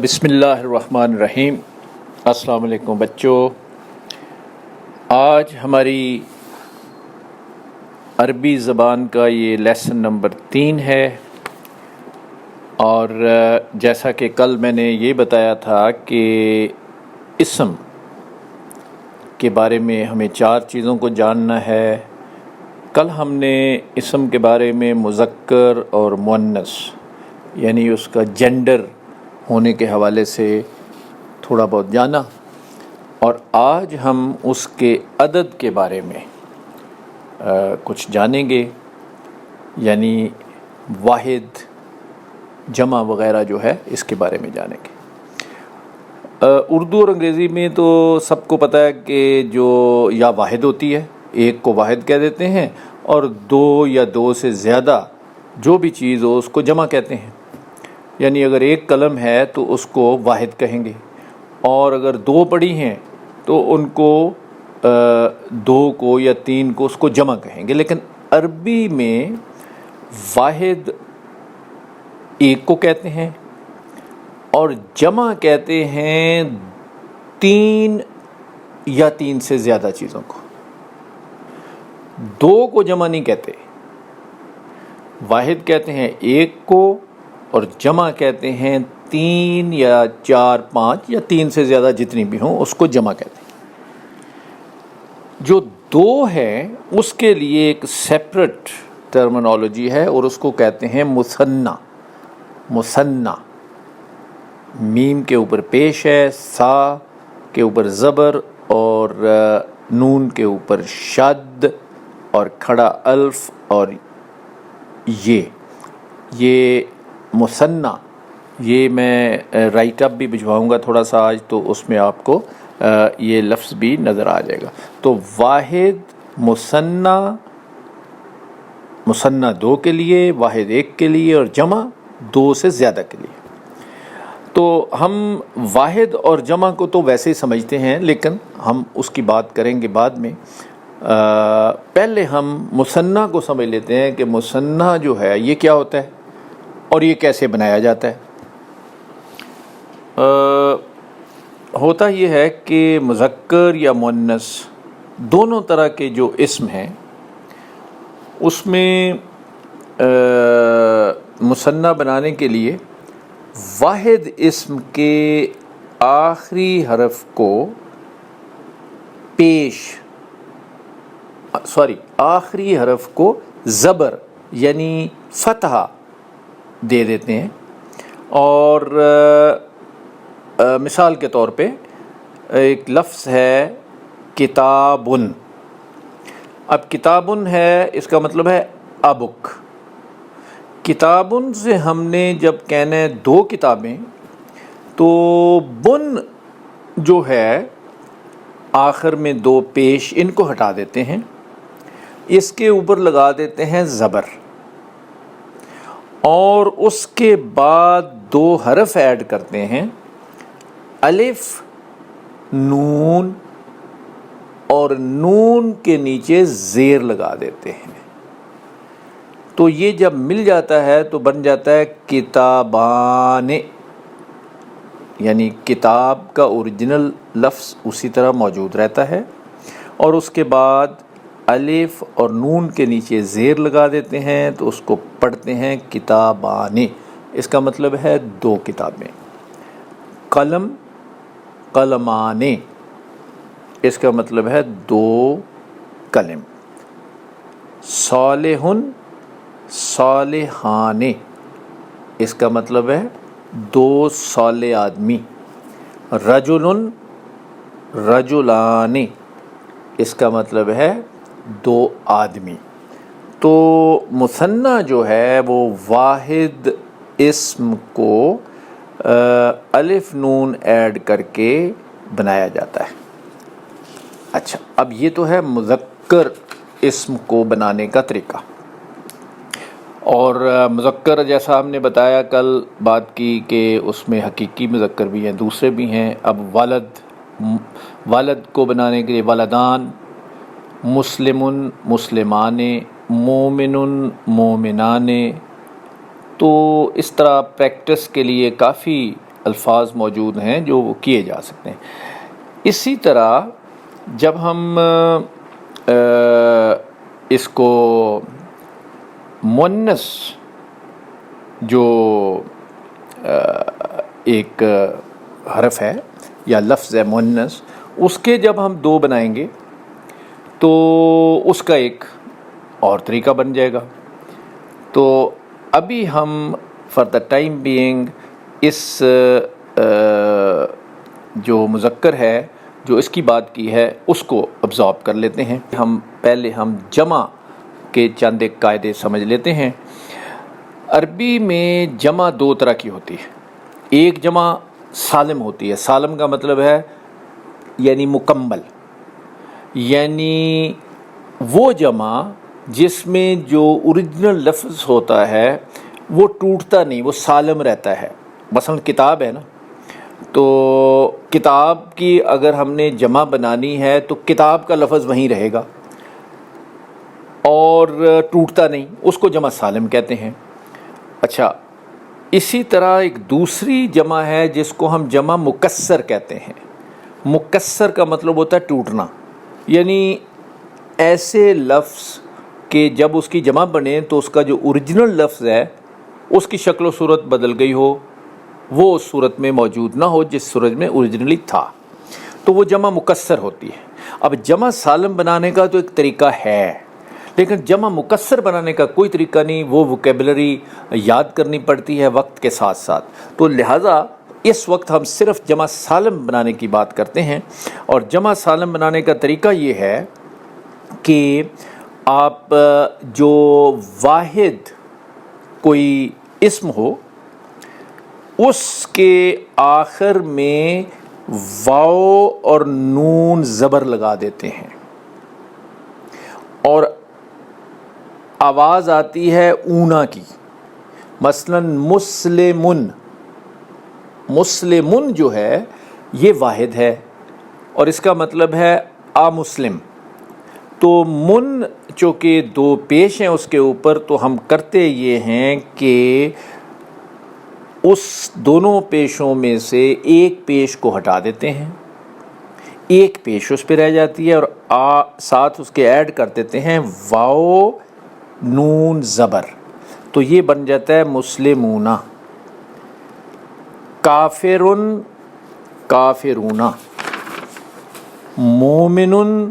بسم اللہ الرحمن الرحیم۔ السلام علیکم بچوں، آج ہماری عربی زبان کا یہ لیسن نمبر 3 ہے، اور جیسا کہ کل میں نے یہ بتایا تھا کہ اسم کے بارے میں ہمیں 4 چیزوں کو جاننا ہے۔ کل ہم نے اسم کے بارے میں مذکر اور مؤنث یعنی اس کا جینڈر ہونے کے حوالے سے تھوڑا بہت جانا، اور آج ہم اس کے عدد کے بارے میں کچھ جانیں گے، یعنی واحد، جمع وغیرہ جو ہے اس کے بارے میں جانیں گے۔ اردو اور انگریزی میں تو سب کو پتہ ہے کہ جو یا واحد ہوتی ہے، ایک کو واحد کہہ دیتے ہیں، اور 2 یا 2 سے زیادہ جو بھی چیز ہو اس کو جمع کہتے ہیں۔ یعنی اگر ایک قلم ہے تو اس کو واحد کہیں گے، اور اگر 2 پڑی ہیں تو ان کو 2 کو یا 3 کو اس کو جمع کہیں گے۔ لیکن عربی میں واحد ایک کو کہتے ہیں اور جمع کہتے ہیں 3 یا 3 سے زیادہ چیزوں کو۔ 2 کو جمع نہیں کہتے، واحد کہتے ہیں ایک کو، اور جمع کہتے ہیں 3 یا 4 5 یا 3 سے زیادہ جتنی بھی ہوں اس کو جمع کہتے ہیں۔ جو 2 ہے اس کے لیے ایک سیپریٹ ٹرمنالوجی ہے، اور اس کو کہتے ہیں مثنیٰ۔ مثنیٰ، میم کے اوپر پیش ہے، سا کے اوپر زبر، اور نون کے اوپر شد، اور کھڑا الف، اور یہ مثنیٰ، یہ میں رائٹ اپ بھی بھجواؤں گا تھوڑا سا آج، تو اس میں آپ کو یہ لفظ بھی نظر آ جائے گا۔ تو واحد، مثنیٰ، مثنیٰ 2 کے لیے، واحد 1 کے لیے، اور جمع 2 سے زیادہ کے لیے۔ تو ہم واحد اور جمع کو تو ویسے ہی سمجھتے ہیں، لیکن ہم اس کی بات کریں گے بعد میں۔ پہلے ہم مثنیٰ کو سمجھ لیتے ہیں کہ مثنیٰ جو ہے یہ کیا ہوتا ہے اور یہ کیسے بنایا جاتا ہے۔ ہوتا یہ ہے کہ مذکر یا مؤنث دونوں طرح کے جو اسم ہیں اس میں مثنیٰ بنانے کے لیے واحد اسم کے آخری حرف کو آخری حرف کو زبر یعنی فتحہ دے دیتے ہیں۔ اور مثال کے طور پہ ایک لفظ ہے کتابن۔ اب کتابن ہے، اس کا مطلب ہے ابک۔ کتابن سے ہم نے جب کہنا ہے 2 کتابیں، تو بن جو ہے آخر میں 2 پیش، ان کو ہٹا دیتے ہیں، اس کے اوپر لگا دیتے ہیں زبر، اور اس کے بعد 2 حرف ایڈ کرتے ہیں، الف، نون، اور نون کے نیچے زیر لگا دیتے ہیں۔ تو یہ جب مل جاتا ہے تو بن جاتا ہے کتابان، یعنی کتاب کا اوریجنل لفظ اسی طرح موجود رہتا ہے، اور اس کے بعد الف اور نون کے نیچے زیر لگا دیتے ہیں، تو اس کو پڑھتے ہیں کتابان۔ اس کا مطلب ہے 2 کتابیں۔ قلم، قلمان، اس کا مطلب ہے 2 قلم۔ صالحن، صالحان، اس کا مطلب ہے 2 صالح آدمی۔ رجل، رجلان، اس کا مطلب ہے 2 آدمی۔ تو مثنیٰ جو ہے وہ واحد اسم کو الف نون ایڈ کر کے بنایا جاتا ہے۔ اچھا، اب یہ تو ہے مذکر اسم کو بنانے کا طریقہ۔ اور مذکر جیسا ہم نے بتایا کل بات کی کہ اس میں حقیقی مذکر بھی ہیں، دوسرے بھی ہیں۔ اب والد کو بنانے کے لیے والدان، مسلمن، مسلمان، مومن، مومنان۔ تو اس طرح پریکٹس کے لیے کافی الفاظ موجود ہیں جو وہ کیے جا سکتے ہیں۔ اسی طرح جب ہم اس کو مؤنث جو ایک حرف ہے یا لفظ ہے مؤنث، اس کے جب ہم دو بنائیں گے تو اس کا ایک اور طریقہ بن جائے گا۔ تو ابھی ہم فار دا ٹائم بینگ اس جو مذکر ہے جو اس کی بات کی ہے اس کو ابزارب کر لیتے ہیں۔ پہلے ہم جمع کے چند ایک قاعدے سمجھ لیتے ہیں۔ عربی میں جمع دو طرح کی ہوتی ہے۔ ایک جمع سالم ہوتی ہے، سالم کا مطلب ہے یعنی مکمل، یعنی وہ جمع جس میں جو اوریجنل لفظ ہوتا ہے وہ ٹوٹتا نہیں، وہ سالم رہتا ہے۔ مثلا کتاب ہے نا، تو کتاب کی اگر ہم نے جمع بنانی ہے تو کتاب کا لفظ وہیں رہے گا اور ٹوٹتا نہیں، اس کو جمع سالم کہتے ہیں۔ اچھا، اسی طرح ایک دوسری جمع ہے جس کو ہم جمع مکسر کہتے ہیں۔ مکسر کا مطلب ہوتا ہے ٹوٹنا، یعنی ایسے لفظ کہ جب اس کی جمع بنے تو اس کا جو اوریجنل لفظ ہے اس کی شکل و صورت بدل گئی ہو، وہ اس صورت میں موجود نہ ہو جس صورت میں اوریجنلی تھا، تو وہ جمع مکسر ہوتی ہے۔ اب جمع سالم بنانے کا تو ایک طریقہ ہے، لیکن جمع مکسر بنانے کا کوئی طریقہ نہیں، وہ ووکیبلری یاد کرنی پڑتی ہے وقت کے ساتھ ساتھ۔ تو لہٰذا اس وقت ہم صرف جمع سالم بنانے کی بات کرتے ہیں، اور جمع سالم بنانے کا طریقہ یہ ہے کہ آپ جو واحد کوئی اسم ہو اس کے آخر میں واو اور نون زبر لگا دیتے ہیں، اور آواز آتی ہے اونا کی۔ مثلا مسلمن، مسلمن جو ہے یہ واحد ہے اور اس کا مطلب ہے آ مسلم۔ تو من چونکہ دو پیش ہیں اس کے اوپر، تو ہم کرتے یہ ہیں کہ اس دونوں پیشوں میں سے ایک پیش کو ہٹا دیتے ہیں، ایک پیش اس پہ رہ جاتی ہے، اور ساتھ اس کے ایڈ کر دیتے ہیں واو نون زبر، تو یہ بن جاتا ہے مسلمون۔ کافرن کافرون، مومنن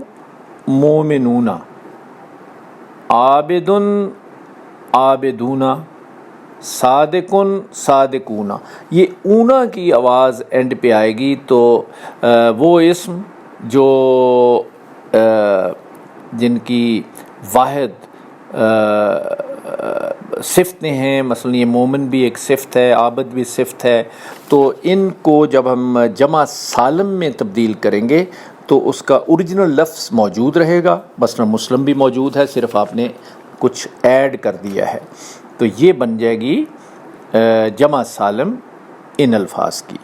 مومنون، عابدن عابدون، صادقن صادقون۔ یہ اونا کی آواز اینڈ پہ آئے گی تو وہ اسم جو جن کی واحد صفتیں ہیں، مثلا یہ مومن بھی ایک صفت ہے، عابد بھی صفت ہے، تو ان کو جب ہم جمع سالم میں تبدیل کریں گے تو اس کا اوریجنل لفظ موجود رہے گا۔ مثلا مسلم بھی موجود ہے، صرف آپ نے کچھ ایڈ کر دیا ہے، تو یہ بن جائے گی جمع سالم ان الفاظ کی۔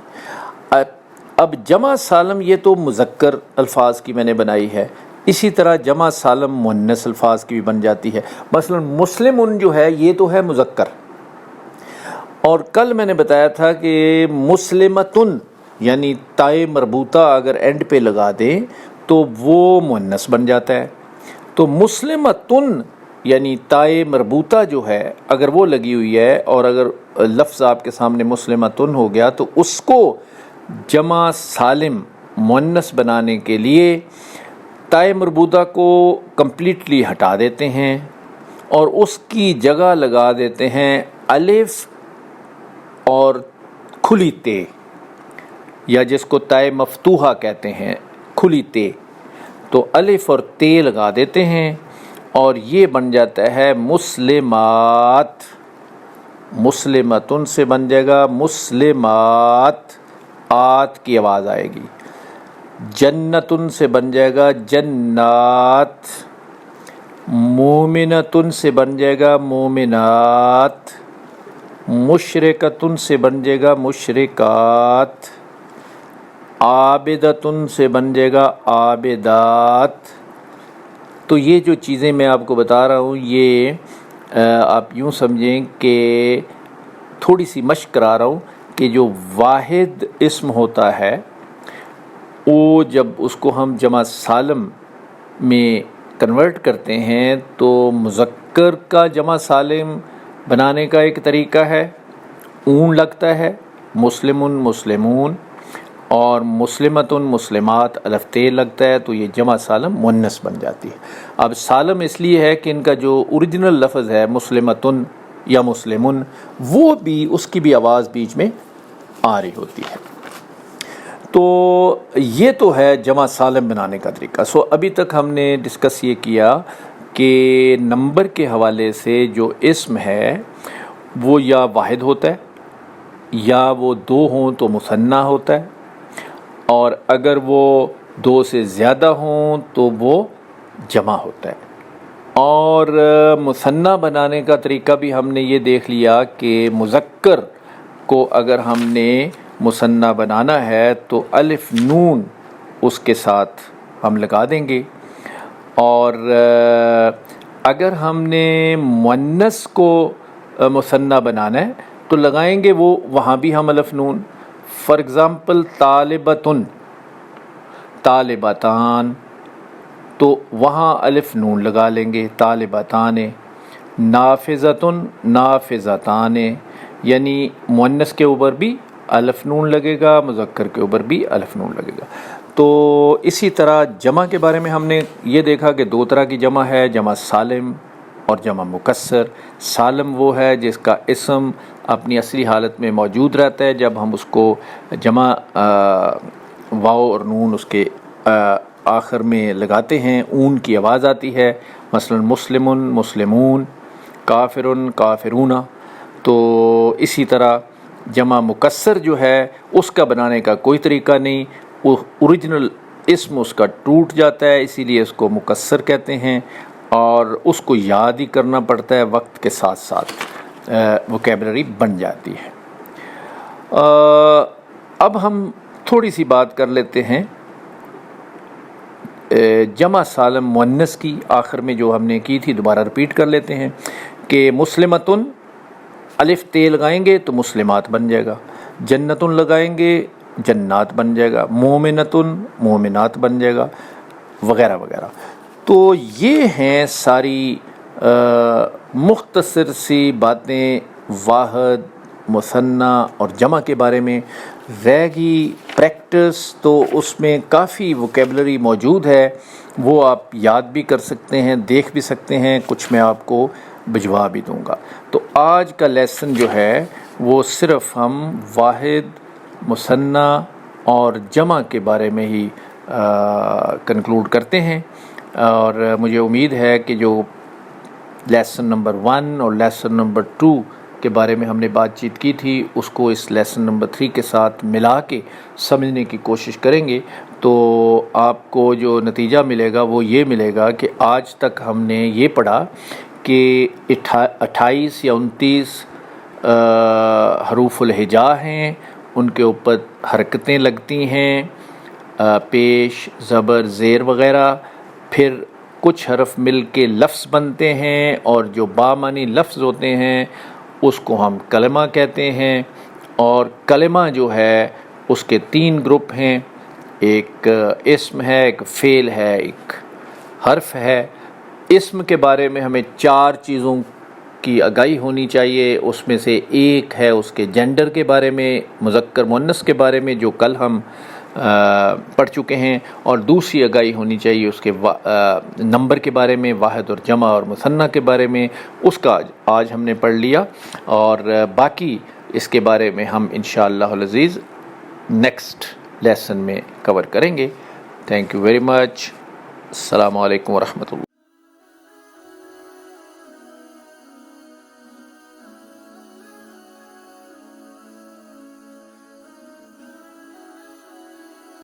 اب جمع سالم یہ تو مذکر الفاظ کی میں نے بنائی ہے، اسی طرح جمع سالم مؤنث الفاظ کی بھی بن جاتی ہے۔ مثلا مسلمن جو ہے یہ تو ہے مذکر، اور کل میں نے بتایا تھا کہ مسلمتن یعنی تائے مربوطہ اگر اینڈ پہ لگا دیں تو وہ مؤنث بن جاتا ہے۔ تو مسلمتن یعنی تائے مربوطہ جو ہے اگر وہ لگی ہوئی ہے اور اگر لفظ آپ کے سامنے مسلمتن ہو گیا تو اس کو جمع سالم مؤنث بنانے کے لیے تائے مربوطہ کو کمپلیٹلی ہٹا دیتے ہیں اور اس کی جگہ لگا دیتے ہیں الف اور کھلی تے، یا جس کو تائے مفتوحہ کہتے ہیں، کھلی تے، تو الف اور تے لگا دیتے ہیں اور یہ بن جاتا ہے مسلمات۔ مسلمتن سے بن جائے گا مسلمات، آت کی آواز آئے گی۔ جنتن سے بن جائے گا جنات، مومنتن سے بن جائے گا مومنات، مشرکتن سے بن جائے گا مشرکات، عابدتن سے بن جائے گا عابدات۔ تو یہ جو چیزیں میں آپ کو بتا رہا ہوں یہ آپ یوں سمجھیں کہ تھوڑی سی مشق کرا رہا ہوں کہ جو واحد اسم ہوتا ہے وہ جب اس کو ہم جمع سالم میں کنورٹ کرتے ہیں تو مذکر کا جمع سالم بنانے کا ایک طریقہ ہے، اون لگتا ہے، مسلمن مسلمون اور مسلمتن مسلمات الف تے لگتا ہے تو یہ جمع سالم مؤنث بن جاتی ہے۔ اب سالم اس لیے ہے کہ ان کا جو اوریجنل لفظ ہے مسلمتن یا مسلمن، وہ بھی اس کی بھی آواز بیچ میں آ رہی ہوتی ہے۔ تو یہ تو ہے جمع سالم بنانے کا طریقہ۔ ابھی تک ہم نے ڈسکس یہ کیا کہ نمبر کے حوالے سے جو اسم ہے وہ یا واحد ہوتا ہے، یا وہ دو ہوں تو مثنیٰ ہوتا ہے، اور اگر وہ دو سے زیادہ ہوں تو وہ جمع ہوتا ہے۔ اور مثنیٰ بنانے کا طریقہ بھی ہم نے یہ دیکھ لیا کہ مذکر کو اگر ہم نے مثنیٰ بنانا ہے تو الف نون اس کے ساتھ ہم لگا دیں گے، اور اگر ہم نے مؤنث کو مثنیٰ بنانا ہے تو لگائیں گے وہ وہاں بھی ہم الف نون۔ فار ایگزامپل طالبتن، طالبتان، تو وہاں الف نون لگا لیں گے، طالبتان۔ نافذتن، نافذتان، یعنی مؤنث کے اوپر بھی الف نون لگے گا، مذکر کے اوپر بھی الف نون لگے گا۔ تو اسی طرح جمع کے بارے میں ہم نے یہ دیکھا کہ دو طرح کی جمع ہے، جمع سالم اور جمع مکسر۔ سالم وہ ہے جس کا اسم اپنی اصلی حالت میں موجود رہتا ہے، جب ہم اس کو جمع واو اور نون اس کے آخر میں لگاتے ہیں اون کی آواز آتی ہے، مثلا مسلمن مسلمون، کافرن کافرون۔ تو اسی طرح جمع مکسر جو ہے اس کا بنانے کا کوئی طریقہ نہیں، وہ اوریجنل اسم اس کا ٹوٹ جاتا ہے، اسی لیے اس کو مکسر کہتے ہیں، اور اس کو یاد ہی کرنا پڑتا ہے، وقت کے ساتھ ساتھ ووکیبلری بن جاتی ہے۔ اب ہم تھوڑی سی بات کر لیتے ہیں جمع سالم مؤنث کی، آخر میں جو ہم نے کی تھی دوبارہ رپیٹ کر لیتے ہیں کہ مسلمتن الف تے لگائیں گے تو مسلمات بن جائے گا، جنتن لگائیں گے جنات بن جائے گا، مومنتن مومنات بن جائے گا، وغیرہ وغیرہ۔ تو یہ ہیں ساری مختصر سی باتیں واحد، مثنیٰ اور جمع کے بارے میں۔ رہ گئی پریکٹس، تو اس میں کافی ووکیبلری موجود ہے، وہ آپ یاد بھی کر سکتے ہیں، دیکھ بھی سکتے ہیں، کچھ میں آپ کو بھجوا بھی دوں گا۔ تو آج کا لیسن جو ہے وہ صرف ہم واحد، مثنیٰ اور جمع کے بارے میں ہی کنکلوڈ کرتے ہیں، اور مجھے امید ہے کہ جو لیسن نمبر 1 اور لیسن نمبر 2 کے بارے میں ہم نے بات چیت کی تھی اس کو اس لیسن نمبر 3 کے ساتھ ملا کے سمجھنے کی کوشش کریں گے، تو آپ کو جو نتیجہ ملے گا وہ یہ ملے گا کہ آج تک ہم نے یہ پڑھا کہ 28 یا 29 حروف الہجا ہیں، ان کے اوپر حرکتیں لگتی ہیں، پیش، زبر، زیر وغیرہ، پھر کچھ حرف مل کے لفظ بنتے ہیں، اور جو بامعنی لفظ ہوتے ہیں اس کو ہم کلمہ کہتے ہیں۔ اور کلمہ جو ہے اس کے 3 گروپ ہیں، ایک اسم ہے، ایک فعل ہے، ایک حرف ہے۔ اسم کے بارے میں ہمیں 4 چیزوں کی آگاہی ہونی چاہیے، اس میں سے ایک ہے اس کے جینڈر کے بارے میں، مذکر مؤنث کے بارے میں، جو کل ہم پڑھ چکے ہیں، اور دوسری آگاہی ہونی چاہیے اس کے نمبر کے بارے میں، واحد اور جمع اور مثنیٰ کے بارے میں، اس کا آج ہم نے پڑھ لیا، اور باقی اس کے بارے میں ہم انشاءاللہ العزیز نیکسٹ لیسن میں کور کریں گے۔ Thank you very much. السلام علیکم ورحمۃ اللہ۔